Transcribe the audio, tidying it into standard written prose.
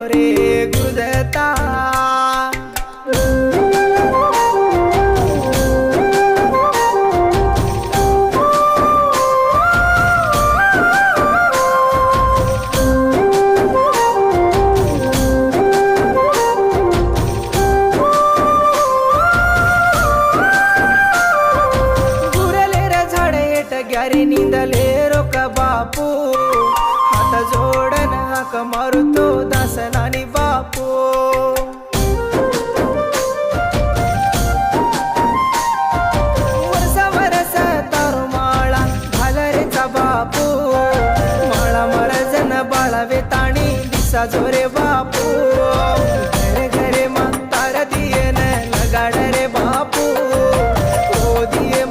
रे गुरुदत्ता गुरले रे झाडे एट ग्यारे निंदले रोक बापू हात जोडन हाक मारुतो दासनानी बापू वर्ष वर्ष तारू माळा घालरेचा बापू माळा मरजन बाळावे ताणी दिसा जोरे बापू घरे घरे म्हातार दियेन लगाड रे बापू ओ दिये